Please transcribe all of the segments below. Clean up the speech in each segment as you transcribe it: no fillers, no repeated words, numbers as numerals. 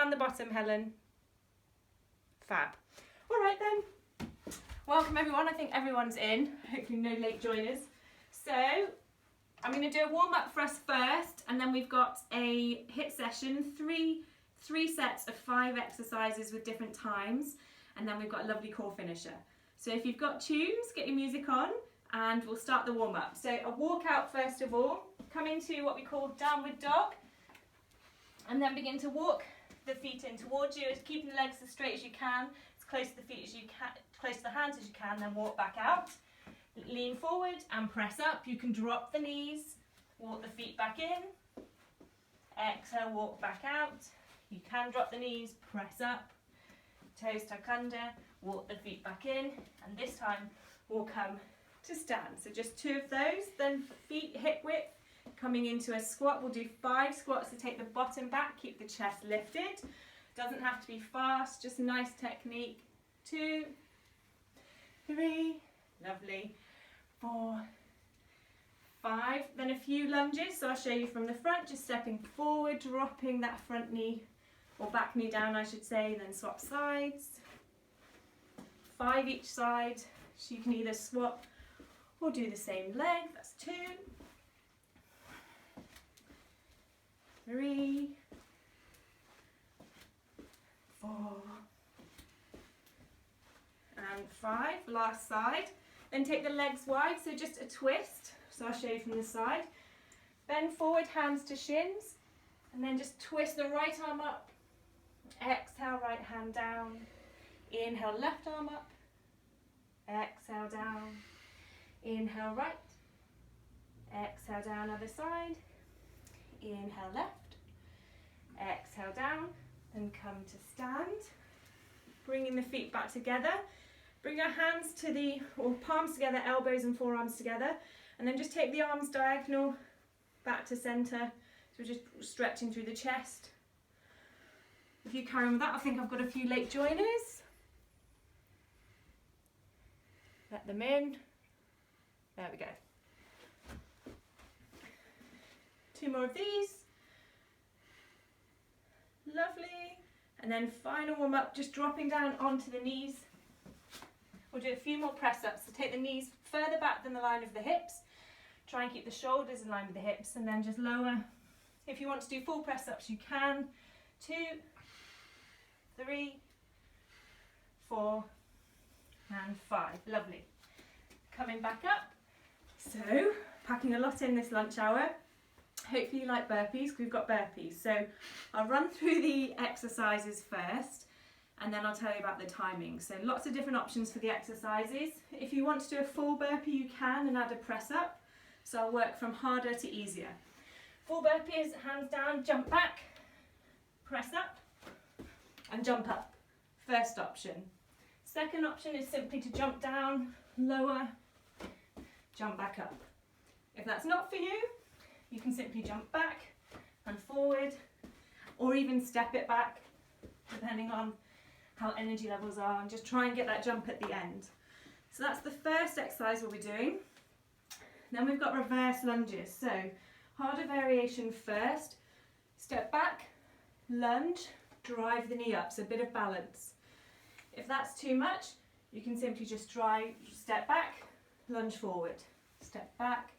down the bottom, Helen. Fab. All right then. Welcome everyone. I think everyone's in. Hopefully no late joiners. So I'm going to do a warm up for us first, and then we've got a HIIT session, three sets of 5 exercises with different times, and then we've got a lovely core finisher. So if you've got tunes, get your music on, and we'll start the warm up. So a walk out first of all, come into what we call downward dog, and then begin to walk the feet in towards you, keeping the legs as straight as you can, as close to the feet as you can, close to the hands as you can, then walk back out. Lean forward and press up. You can drop the knees, walk the feet back in, exhale, walk back out. You can drop the knees, press up, toes tuck under, walk the feet back in, and this time we'll come to stand. So just 2 of those, then feet hip width, coming into a squat. We'll do 5 squats to take the bottom back, keep the chest lifted. Doesn't have to be fast, just a nice technique. 2, 3, lovely. 4, 5, then a few lunges. So I'll show you from the front, just stepping forward, dropping that front knee, or back knee down I should say, then swap sides. 5 each side, so you can either swap or do the same leg. That's 2, 3, 4, and 5, last side. Then take the legs wide, so just a twist. So I'll show you from the side. Bend forward, hands to shins, and then just twist the right arm up. Exhale, right hand down. Inhale, left arm up. Exhale, down. Inhale, right. Exhale, down, other side. Inhale, left. Exhale, down. Then come to stand. Bringing the feet back together. Bring your hands to the, or palms together, elbows and forearms together, and then just take the arms diagonal back to center. So we're just stretching through the chest. If you carry on with that, I think I've got a few late joiners. Let them in. There we go. 2 more of these. Lovely. And then final warm up, just dropping down onto the knees. We'll do a few more press ups. So take the knees further back than the line of the hips. Try and keep the shoulders in line with the hips, and then just lower. If you want to do full press ups, you can. 2, 3, 4, and 5. Lovely. Coming back up. So, packing a lot in this lunch hour. Hopefully you like burpees, because we've got burpees. So, I'll run through the exercises first, and then I'll tell you about the timing. So lots of different options for the exercises. If you want to do a full burpee, you can, and add a press up. So I'll work from harder to easier. Full burpee is hands down, jump back, press up, and jump up. First option. Second option is simply to jump down, lower, jump back up. If that's not for you, you can simply jump back and forward, or even step it back, depending on how energy levels are, and just try and get that jump at the end. So that's the first exercise we'll be doing. Then we've got reverse lunges. So harder variation first. Step back, lunge, drive the knee up, so a bit of balance. If that's too much, you can simply just step back, lunge forward. Step back,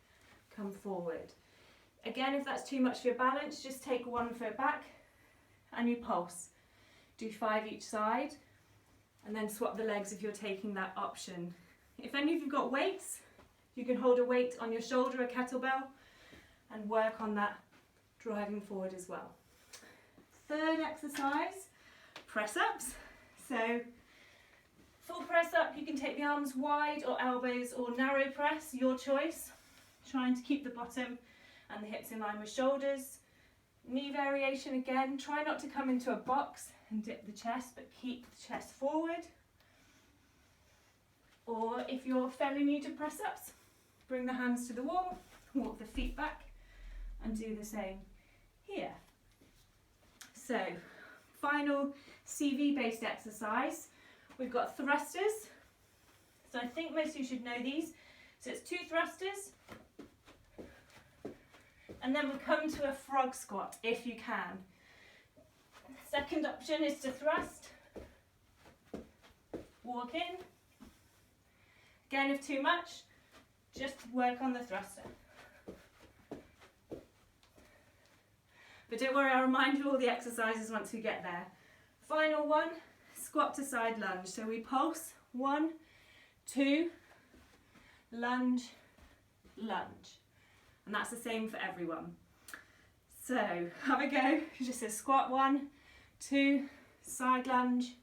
come forward. Again, if that's too much for your balance, just take 1 foot back and you pulse. Do 5 each side, and then swap the legs if you're taking that option. If any of you've got weights, you can hold a weight on your shoulder, a kettlebell, and work on that driving forward as well. Third exercise, press ups. So full press up, you can take the arms wide or elbows, or narrow press, your choice. Trying to keep the bottom and the hips in line with shoulders. Knee variation again, try not to come into a box and dip the chest, but keep the chest forward. Or if you're fairly new to press ups, bring the hands to the wall, walk the feet back, and do the same here. So, final CV based exercise. We've got thrusters. So I think most of you should know these. So it's 2 thrusters, and then we'll come to a frog squat if you can. Second option is to thrust. Walk in. Again, if too much, just work on the thruster. But don't worry, I'll remind you all the exercises once we get there. Final one, squat to side lunge. So we pulse, 1, 2, lunge, lunge. And that's the same for everyone. So have a go. Just a squat, 1, 2, side lunge,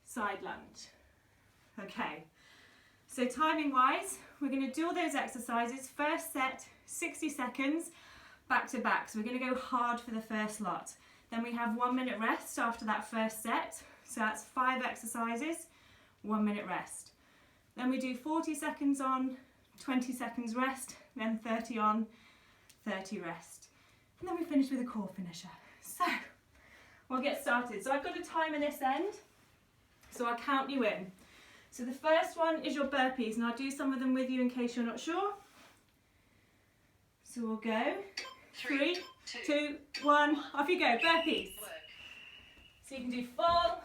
side lunge. Okay, so timing wise, we're going to do all those exercises. First set, 60 seconds, back to back. So we're going to go hard for the first lot. Then we have 1 minute rest after that first set. So that's 5 exercises, 1 minute rest. Then we do 40 seconds on, 20 seconds rest, then 30 on, 30 rest. And then we finish with a core finisher. So we'll get started. So I've got a timer this end, so I'll count you in. So the first one is your burpees, and I'll do some of them with you in case you're not sure. So we'll go 3, 2, 1, off you go, burpees. So you can do full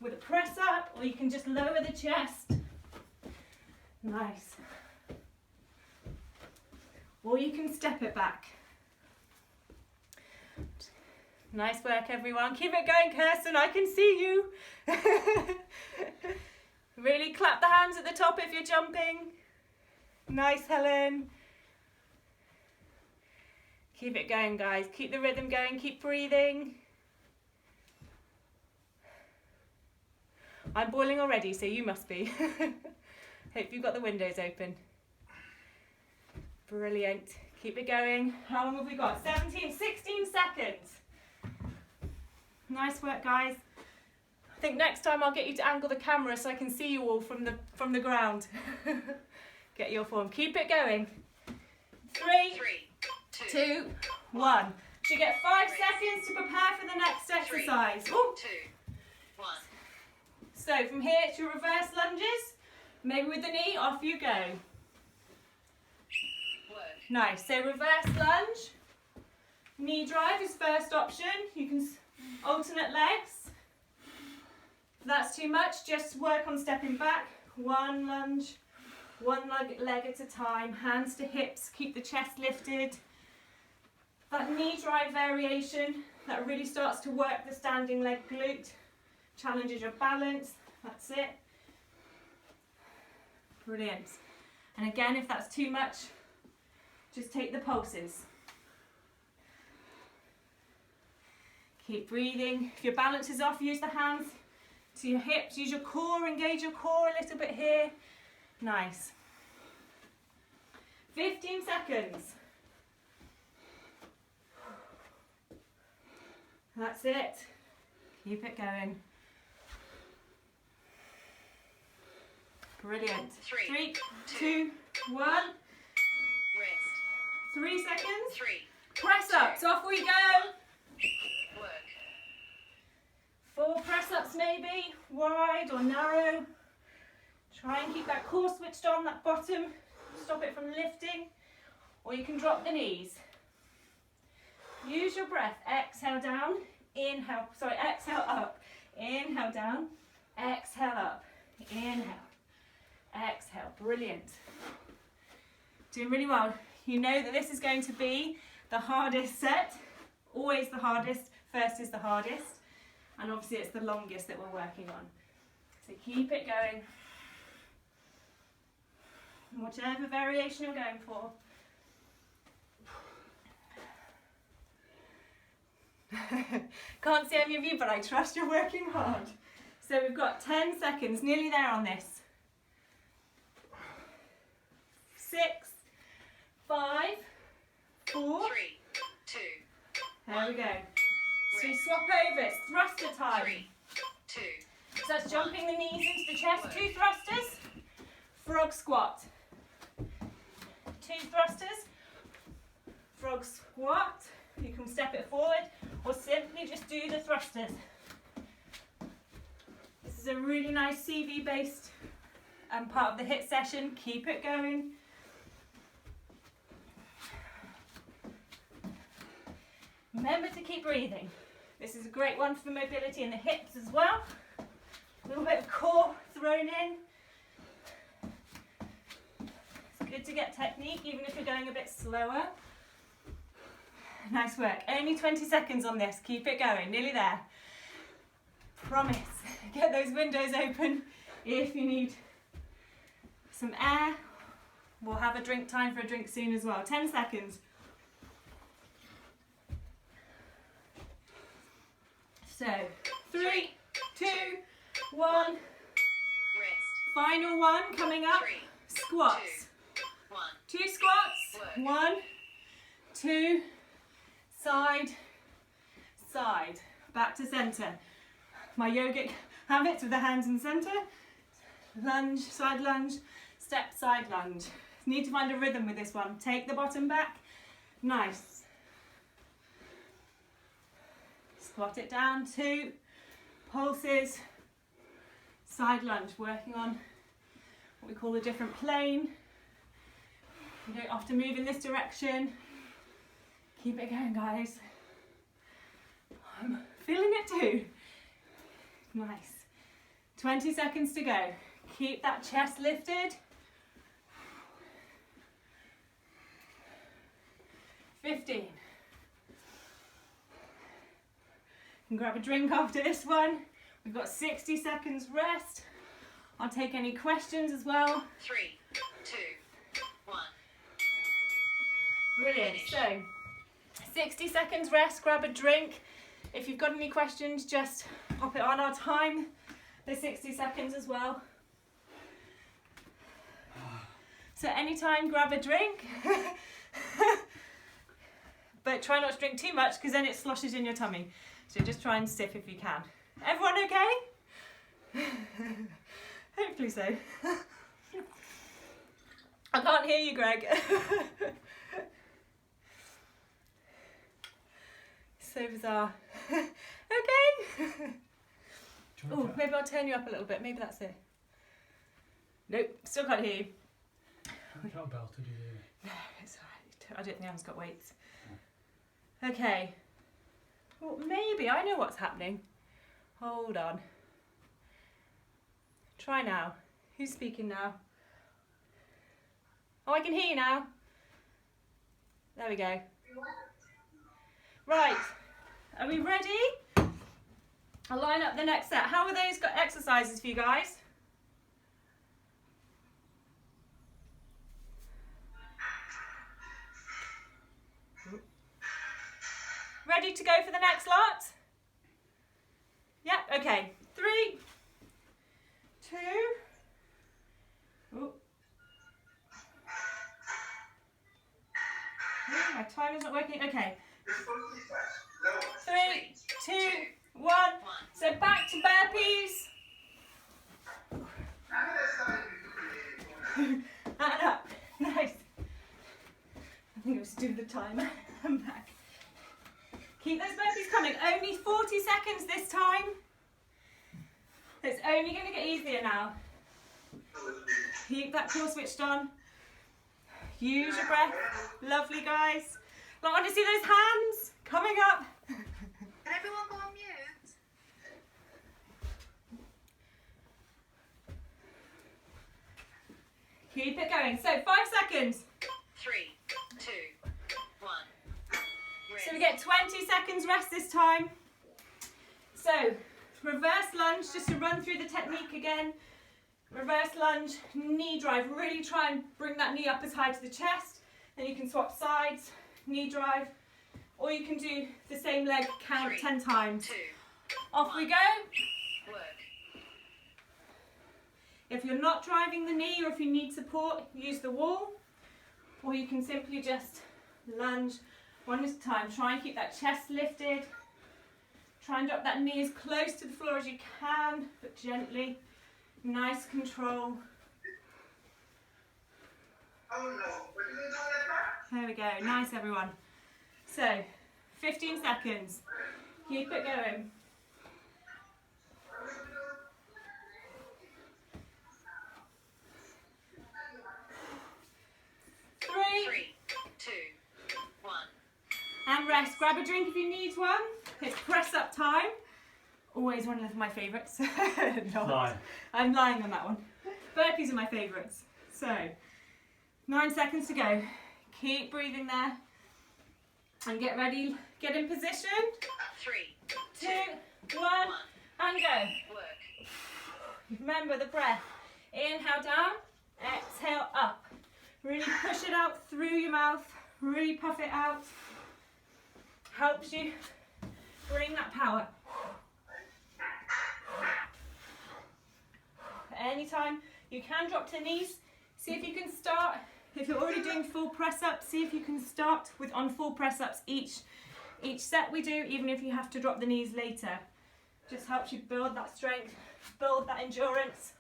with a press up, or you can just lower the chest. Nice. Or you can step it back. Nice work, everyone. Keep it going, Kirsten, I can see you. Really clap the hands at the top if you're jumping. Nice, Helen. Keep it going, guys. Keep the rhythm going, keep breathing. I'm boiling already, so you must be. Hope you've got the windows open. Brilliant. Keep it going. How long have we got? 16 seconds. Nice work, guys. I think next time I'll get you to angle the camera so I can see you all from the ground. Get your form. Keep it going. 3, 2, 1. So you get 5 seconds to prepare for the next exercise. 3, 2, 1. So from here it's your reverse lunges. Maybe with the knee, off you go. Nice. So reverse lunge. Knee drive is first option. You can alternate legs. If that's too much, just work on stepping back. 1 lunge, 1 leg at a time. Hands to hips, keep the chest lifted. That knee drive variation, that really starts to work the standing leg glute. Challenges your balance. That's it. Brilliant. And again, if that's too much, just take the pulses. Keep breathing. If your balance is off, use the hands to your hips. Use your core, engage your core a little bit here. Nice. 15 seconds. That's it. Keep it going. Brilliant. 3, 2, 1. Rest. 3 seconds. 3. Press ups. Off we go. Work. 4 press ups maybe, wide or narrow. Try and keep that core switched on, that bottom. Stop it from lifting. Or you can drop the knees. Use your breath. Exhale down. Inhale. Sorry, exhale up. Inhale down. Exhale up. Inhale. Exhale. Brilliant. Doing really well. You know that this is going to be the hardest set. Always the hardest. First is the hardest. And obviously it's the longest that we're working on. So keep it going. Whichever variation you're going for. Can't see any of you, but I trust you're working hard. So we've got 10 seconds, nearly there on this. 6, 5, 4. 3, 2. There we go. So we swap over, it's thruster time. 3, 2. So that's jumping the knees into the chest, 2 thrusters, frog squat. 2 thrusters, frog squat. You can step it forward or simply just do the thrusters. This is a really nice CV based part of the HIIT session. Keep it going. Remember to keep breathing. This is a great one for mobility in the hips as well. A little bit of core thrown in. It's good to get technique even if you're going a bit slower. Nice work. Only 20 seconds on this. Keep it going. Nearly there. Promise. Get those windows open if you need some air. We'll have a drink time for a drink soon as well. 10 seconds. So, 3, 2, 1. Rest. Final one coming up. 3, Squats. 2, 1. 2 squats. Work. 1, 2, side, side. Back to center. My yogic habits with the hands in center. Lunge, side lunge, step, side lunge. Need to find a rhythm with this one. Take the bottom back. Nice. Squat it down. 2 pulses. Side lunge. Working on what we call a different plane. You don't have to move in this direction. Keep it going, guys. I'm feeling it too. Nice. 20 seconds to go. Keep that chest lifted. 15. You can grab a drink after this one. We've got 60 seconds rest. I'll take any questions as well. 3, 2, 1. Brilliant. So, 60 seconds rest, grab a drink. If you've got any questions, just pop it on. Our time the 60 seconds as well. So anytime, grab a drink. But try not to drink too much because then it sloshes in your tummy. So just try and sip if you can. Everyone okay? Hopefully so. I can't hear you, Greg. So bizarre. Okay. Oh, maybe I'll turn you up a little bit. Maybe that's it. Nope, still can't hear you. You can't belt it, do you? No, it's alright. I don't think I've got weights. Okay. Well, maybe I know what's happening. Hold on. Try now. Who's speaking now? Oh, I can hear you now. There we go. Right. Are we ready? I'll line up the next set. How are those exercises for you guys? Ready to go for the next lot? Yep, okay. 3, 2. Oh, my timer's not working. Okay. 3, 2, 1. So back to burpees. And up. Nice. I think it was to do the timer. I'm back. Keep those burpees coming. Only 40 seconds this time. It's only going to get easier now. Keep that core switched on. Use your breath. Lovely, guys. I want to see those hands coming up. Can everyone go on mute? Keep it going. So 5 seconds. 3, 2, 1. So we get 20 seconds rest this time. So reverse lunge, just to run through the technique again. Reverse lunge, knee drive. Really try and bring that knee up as high to the chest. Then you can swap sides, knee drive. Or you can do the same leg count 3, 10 times. 2, Off 1. we go. Work. If you're not driving the knee or if you need support, use the wall. Or you can simply just lunge one at a time. Try and keep that chest lifted. Try and drop that knee as close to the floor as you can, but gently. Nice control. There we go. Nice, everyone. So, 15 seconds. Keep it going. 3, 3, 2, 1. And rest. Grab a drink if you need one. It's press up time. Always one of my favourites. Nine. I'm lying on that one. Burpees are my favourites. So, 9 seconds to go. Keep breathing there. And get ready. Get in position. 3, 2, 1, and go. work. Remember the breath. Inhale down, exhale up. Really push it out through your mouth. Really puff it out. Helps you bring that power. Anytime you can drop to knees. See if you can start. If you're already doing full press ups, see if you can start with on full press ups each set we do, even if you have to drop the knees later. Just helps you build that strength, build that endurance.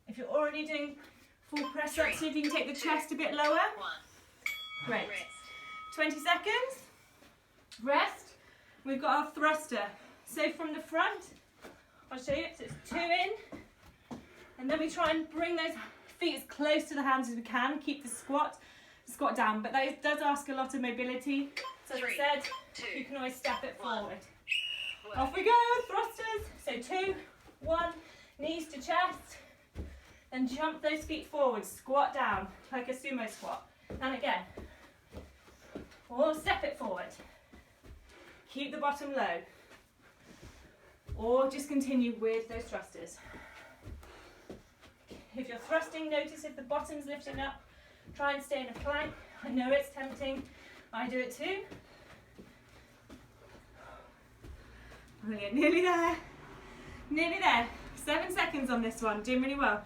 If you're already doing full press ups, see if you can take the chest a bit lower. 1. Great. Rest. 20 seconds. Rest. We've got our thruster. So from the front, I'll show you. So it's 2 in, and then we try and bring those feet as close to the hands as we can. Keep the squat down, but that does ask a lot of mobility. So as I 3, said, 2, you can always step it 1. forward. Work. Off we go, thrusters. So 2, 1, knees to chest. Then jump those feet forward, squat down like a sumo squat. And again. Or step it forward. Keep the bottom low. Or just continue with those thrusters. If you're thrusting, notice if the bottom's lifting up. Try and stay in a plank. I know it's tempting. I do it too. Brilliant, nearly there. Nearly there. 7 seconds on this one, doing really well.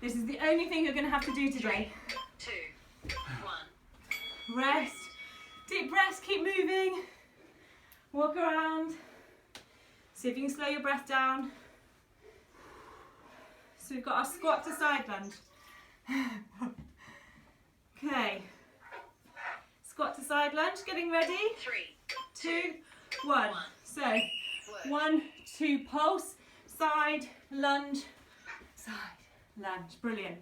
This is the only thing you're going to have to do today. 2, 1. Rest. Deep breaths, keep moving. Walk around. See if you can slow your breath down. So we've got our squat to side lunge. Okay. Squat to side lunge, getting ready. 3, 2, 1. So, work. 1, 2, pulse, side, lunge, brilliant.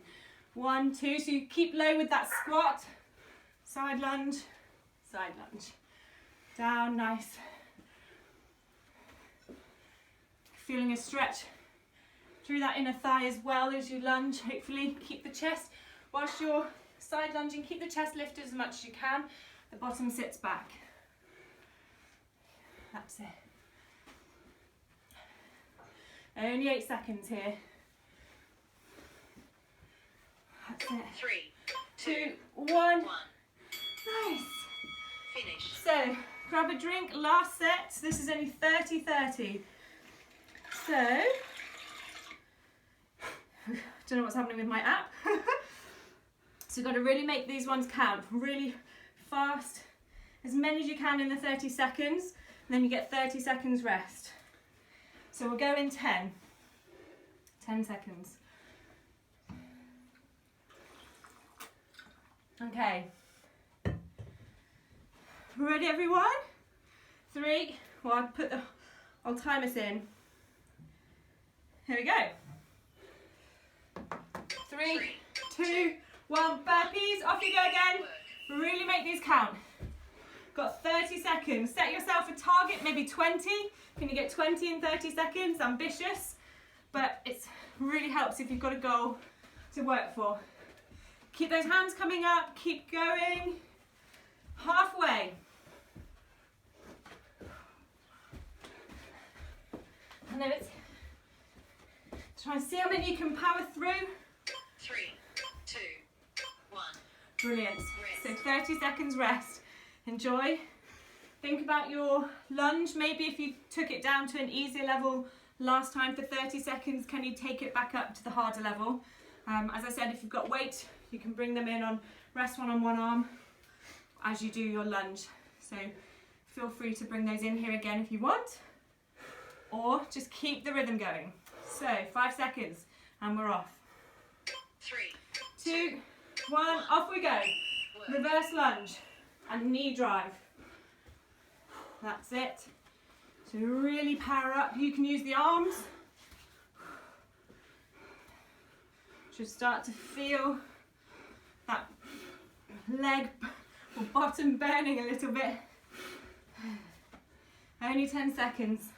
1, 2, so you keep low with that squat, side lunge, down, nice. Feeling a stretch through that inner thigh as well as you lunge. Hopefully keep the chest, whilst you're side lunging, keep the chest lifted as much as you can. The bottom sits back. That's it. Only 8 seconds here. That's it. 3, 2, 1. 1. Nice. Finish. So, grab a drink, last set. This is only 30-30. So, don't know what's happening with my app. So you've got to really make these ones count. Really fast. As many as you can in the 30 seconds. And then you get 30 seconds rest. So we'll go in 10. 10 seconds. Okay. Ready, everyone? 3. Well, I'll time us in. Here we go. 3, 2, 1. Burpees. Off you go again. Work. Really make these count. Got 30 seconds. Set yourself a target, maybe 20. Can you get 20 in 30 seconds? Ambitious, but it really helps if you've got a goal to work for. Keep those hands coming up. Keep going. Halfway. And then it's try and see how many you can power through. 3, 2, 1. Brilliant. Rest. So 30 seconds rest. Enjoy. Think about your lunge. Maybe if you took it down to an easier level last time for 30 seconds, can you take it back up to the harder level? As I said, if you've got weight, you can bring them in on rest one on one arm as you do your lunge. So feel free to bring those in here again if you want, or just keep the rhythm going. So 5 seconds and we're off. 3, 2, 1, off we go. work. Reverse lunge and knee drive. That's it. So really power up. You can use the arms. Just start to feel that leg or bottom burning a little bit. Only 10 seconds.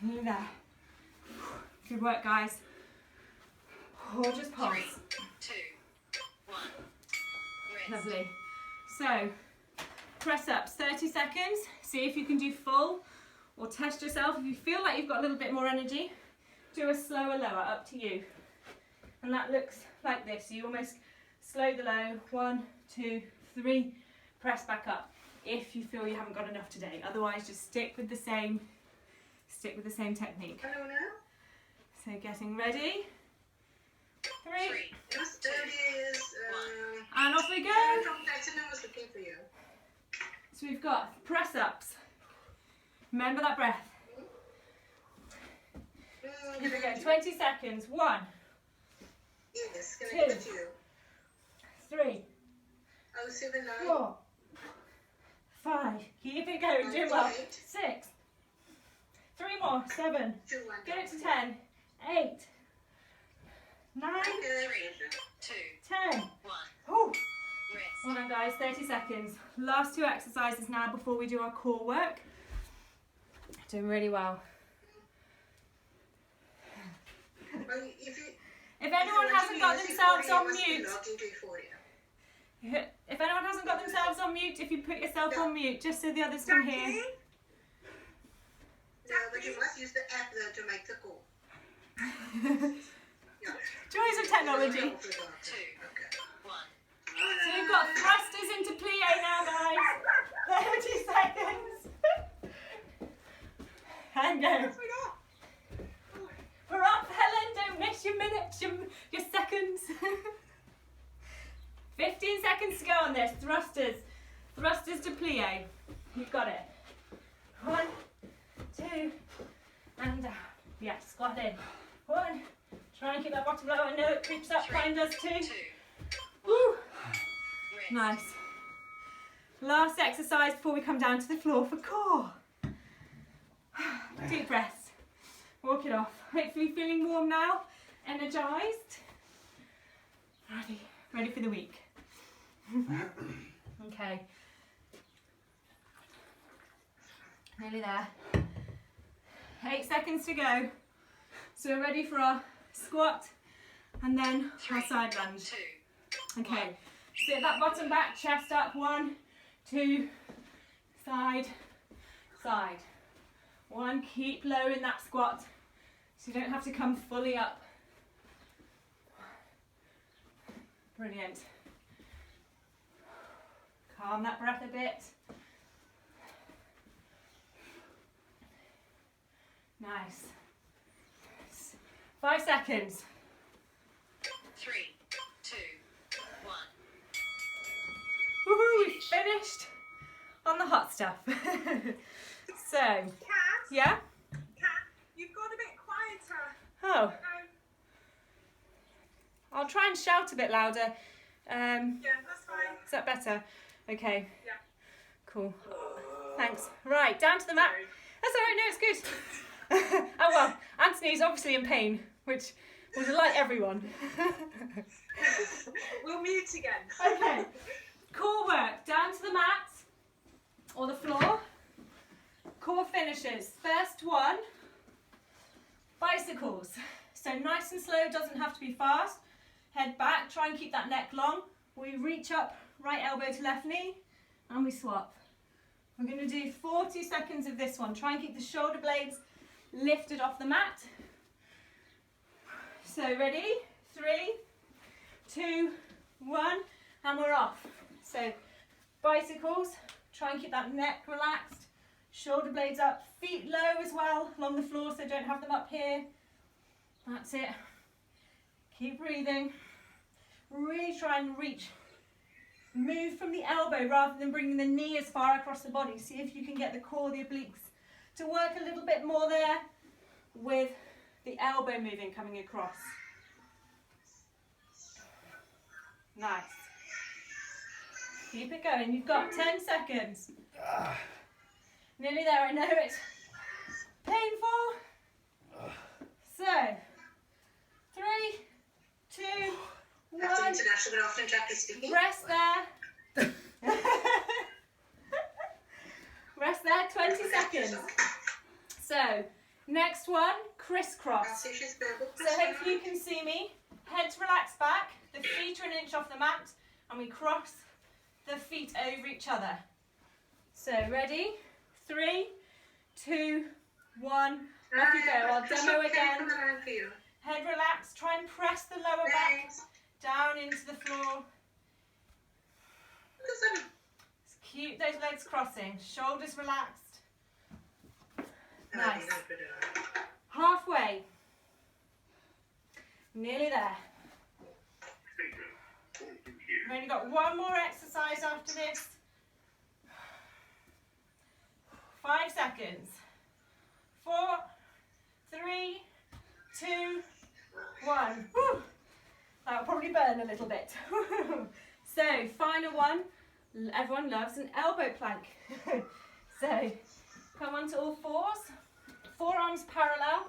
Nearly there. Good work, guys. Or just pause. 3, 2, 1. Rest. Lovely. So, press ups, 30 seconds. See if you can do full or test yourself. If you feel like you've got a little bit more energy, do a slower lower, up to you. And that looks like this. You almost slow the low, 1, 2, 3, press back up. If you feel you haven't got enough today, otherwise just stick with the same technique. Hello now. So getting ready. 3, Just 30 is. and off we go. From Tyson, I was looking for you. So we've got press ups. Remember that breath. Here we go. 20 seconds. 1, Yes, can I give it to you? 3, I'll see the 9. 4, 5. Keep it going. Do well. 6. 3 more. 7. 2, 1. Get it to 10. 8. 9. 3, 2, 10. 1. Whew. Rest. Well done, guys. 30 seconds. Last 2 exercises now before we do our core work. Doing really well. Well, if anyone hasn't got themselves on mute, mute. if anyone hasn't got themselves on mute, if you put yourself on mute, just so the others can hear. No, but you must use the app though to make the call. Yeah. Joys of technology. 2, Okay. 1. So we've got thrusters into plie now, guys. 30 seconds. And go. We're off, Helen. Don't miss your minutes, your seconds. 15 seconds to go on this. Thrusters. Thrusters to plie. You've got it. 1, 2, and down. Yes, squat in. 1. Try and keep that bottom low. I know it creeps up. Mine does too. 2, Woo. rest. Nice. Last exercise before we come down to the floor for core. Deep breaths. Walk it off. Hopefully feeling warm now. Energized. Ready for the week. Okay. Nearly there. 8 seconds to go. So we're ready for our squat and then our side lunge. 2, Okay, sit that bottom back, chest up, 1, 2, side, side. 1, keep low in that squat, so you don't have to come fully up. Brilliant. Calm that breath a bit. Nice. 5 seconds. 3, 2, 1. Woohoo, we finished on the hot stuff. So, Kat, yeah? you've got a bit quieter. Oh, I'll try and shout a bit louder. Yeah, that's fine. Is that better? Okay. Yeah. Cool. Thanks. Right, down to the mat. That's all right, no, it's good. Oh well, Anthony's obviously in pain, which will delight everyone. We'll mute again. Okay. Core work, down to the mat or the floor. Core finishes. First one, bicycles. So nice and slow, doesn't have to be fast. Head back, try and keep that neck long. We reach up, right elbow to left knee, and we swap. We're going to do 40 seconds of this one. Try and keep the shoulder blades lifted off the mat. So ready? 3, 2, 1, and we're off. So bicycles, try and keep that neck relaxed, shoulder blades up, feet low as well along the floor, so don't have them up here. That's it. Keep breathing. Really try and reach. Move from the elbow rather than bringing the knee as far across the body. See if you can get the core, the obliques, to work a little bit more there with the elbow moving coming across. Nice. Keep it going. You've got 10 seconds. Nearly there. I know it's painful. So, 3, 2, 1. That's the international after Jackie speaking. Rest there. Rest there, 20 seconds. So, next one, crisscross. So hopefully you can see me. Head's relaxed back, the feet are an inch off the mat, and we cross the feet over each other. So, ready? 3, 2, 1. Off you go. I'll demo again. Head relaxed. Try and press the lower back down into the floor. Keep those legs crossing. Shoulders relaxed. Nice. Halfway. Nearly there. We've only got one more exercise after this. 5 seconds. 4, 3, 2, 1. Woo. That'll probably burn a little bit. So, final one. Everyone loves an elbow plank. So, come onto all fours. Forearms parallel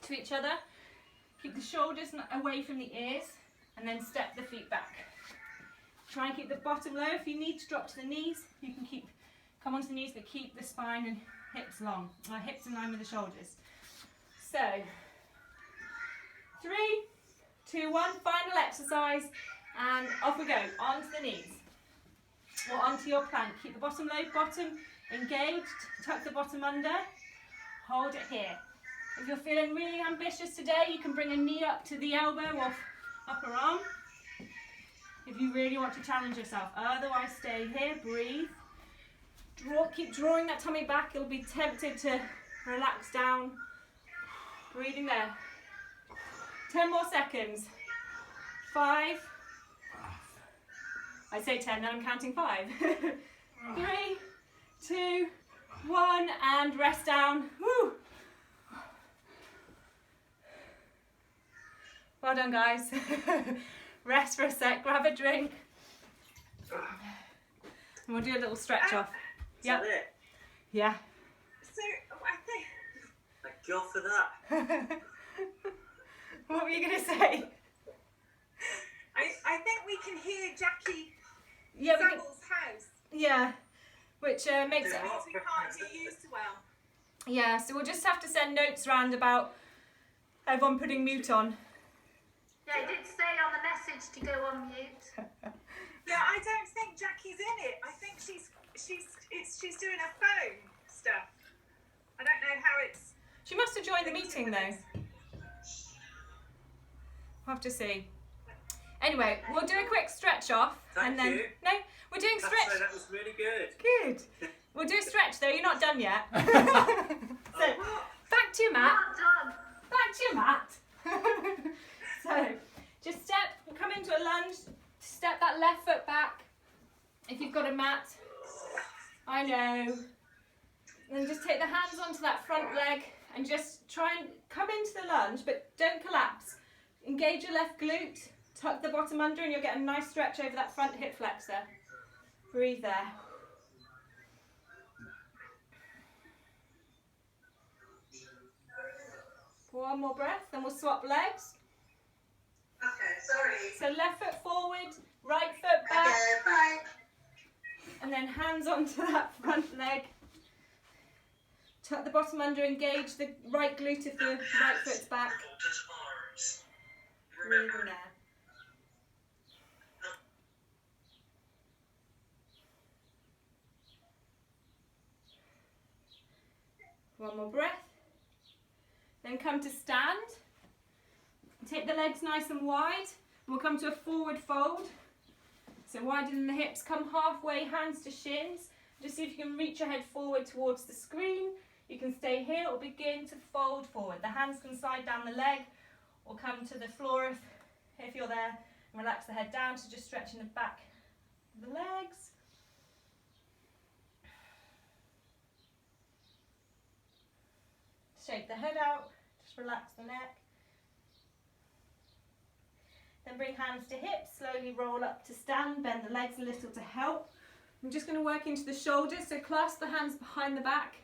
to each other. Keep the shoulders away from the ears. And then step the feet back. Try and keep the bottom low. If you need to drop to the knees, you can come onto the knees, but keep the spine and hips long. Hips in line with the shoulders. So, 3, 2, 1. Final exercise. And off we go. Onto the knees. Or onto your plank. Keep the bottom low, bottom engaged. Tuck the bottom under. Hold it here. If you're feeling really ambitious today, you can bring a knee up to the elbow or upper arm. If you really want to challenge yourself. Otherwise, stay here, breathe. Keep drawing that tummy back. You'll be tempted to relax down. Breathing there. 10 more seconds. 5. I say 10, then I'm counting 5. 3, 2, 1, and rest down. Woo! Well done, guys. Rest for a sec, grab a drink. And we'll do a little stretch off. Is that it? Yeah. So, I think... Thank God for that. What were you going to say? I think we can hear Jackie Yeah, Samuel's house. yeah, which makes it. Means we can't hear you so well. Yeah, so we'll just have to send notes round about everyone putting mute on. Yeah, it did say on the message to go on mute. Yeah, I don't think Jackie's in it. I think she's doing her phone stuff. I don't know how it's... She must have joined the meeting though. We'll have to see. Anyway, we'll do a quick stretch off. Thank and then you. No, we're doing That's stretch. so that was really good. Good. We'll do a stretch though, you're not done yet. So back to your mat. Not done. Back to your mat. So just come into a lunge, step that left foot back. If you've got a mat, I know. Then just take the hands onto that front leg and just try and come into the lunge, but don't collapse. Engage your left glute, tuck the bottom under, and you'll get a nice stretch over that front hip flexor. Breathe there. One more breath, then we'll swap legs. Okay, sorry. So left foot forward, right foot back, Okay, bye. and then hands onto that front leg. Tuck the bottom under, engage the right glute if the right foot's back. Breathe in there. One more breath. Then come to stand. Take the legs nice and wide. And we'll come to a forward fold. So widen the hips, come halfway, hands to shins. Just see if you can reach your head forward towards the screen. You can stay here or begin to fold forward. The hands can slide down the leg or come to the floor if you're there. And relax the head down, so just stretching the back of the legs. Shake the head out, just relax the neck. Then bring hands to hips, slowly roll up to stand, bend the legs a little to help. I'm just going to work into the shoulders, so clasp the hands behind the back,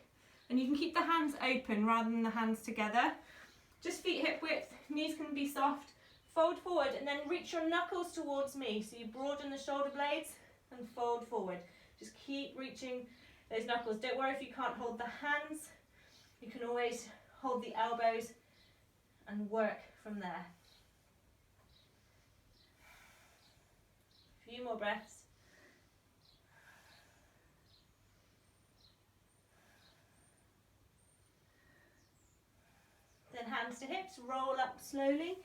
and you can keep the hands open rather than the hands together. Just feet hip width, knees can be soft. Fold forward and then reach your knuckles towards me, so you broaden the shoulder blades. and fold forward. Just keep reaching those knuckles. Don't worry if you can't hold the hands. You can always hold the elbows and work from there. A few more breaths. Then hands to hips, roll up slowly.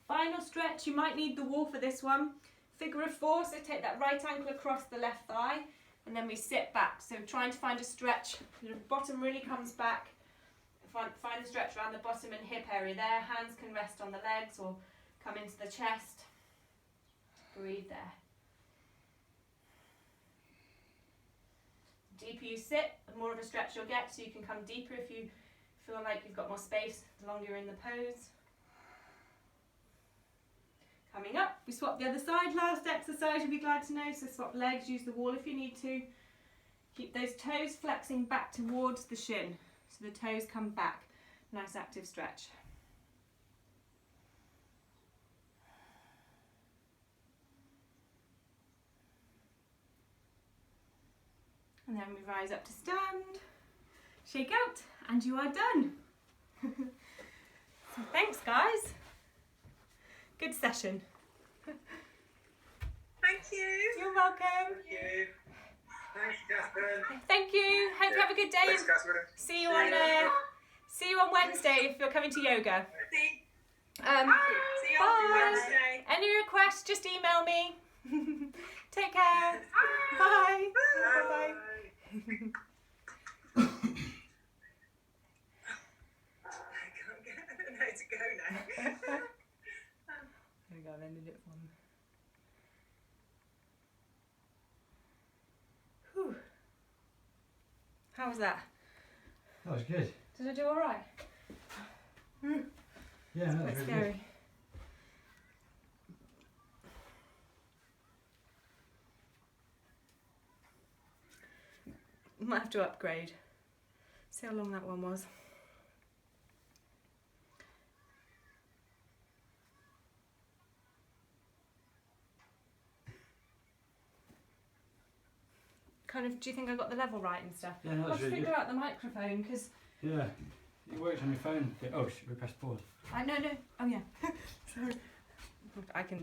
Final stretch, you might need the wall for this one. Figure of four, so take that right ankle across the left thigh, and then we sit back. So trying to find a stretch, the bottom really comes back. Find the stretch around the bottom and hip area there. Hands can rest on the legs or come into the chest. Breathe there. The deeper you sit, the more of a stretch you'll get, so you can come deeper if you feel like you've got more space, the longer you're in the pose. Coming up, we swap the other side. Last exercise, you'll be glad to know. So swap legs, use the wall if you need to. Keep those toes flexing back towards the shin. So the toes come back. Nice active stretch. And then we rise up to stand. Shake out, and you are done. So thanks, guys. Good session. Thank you. You're welcome. Thank you. Thanks, Catherine. Thank you. Hope you have a good day. Thanks, Catherine. See you on Wednesday if you're coming to yoga. See you Bye. on Wednesday. Any requests, just email me. Take care. Bye. Bye. I don't know to go now. There we go, I've ended it for them. Whew. How was that? That was good. Did I do alright? Yeah, that was Quite really scary. good. Might have to upgrade. See how long that one was. Kind of, do you think I got the level right and stuff? Yeah, no, I'll that's really figure good. out the microphone because Yeah, it works on your phone. Oh, should we press pause? I no. Oh yeah. Sorry. I can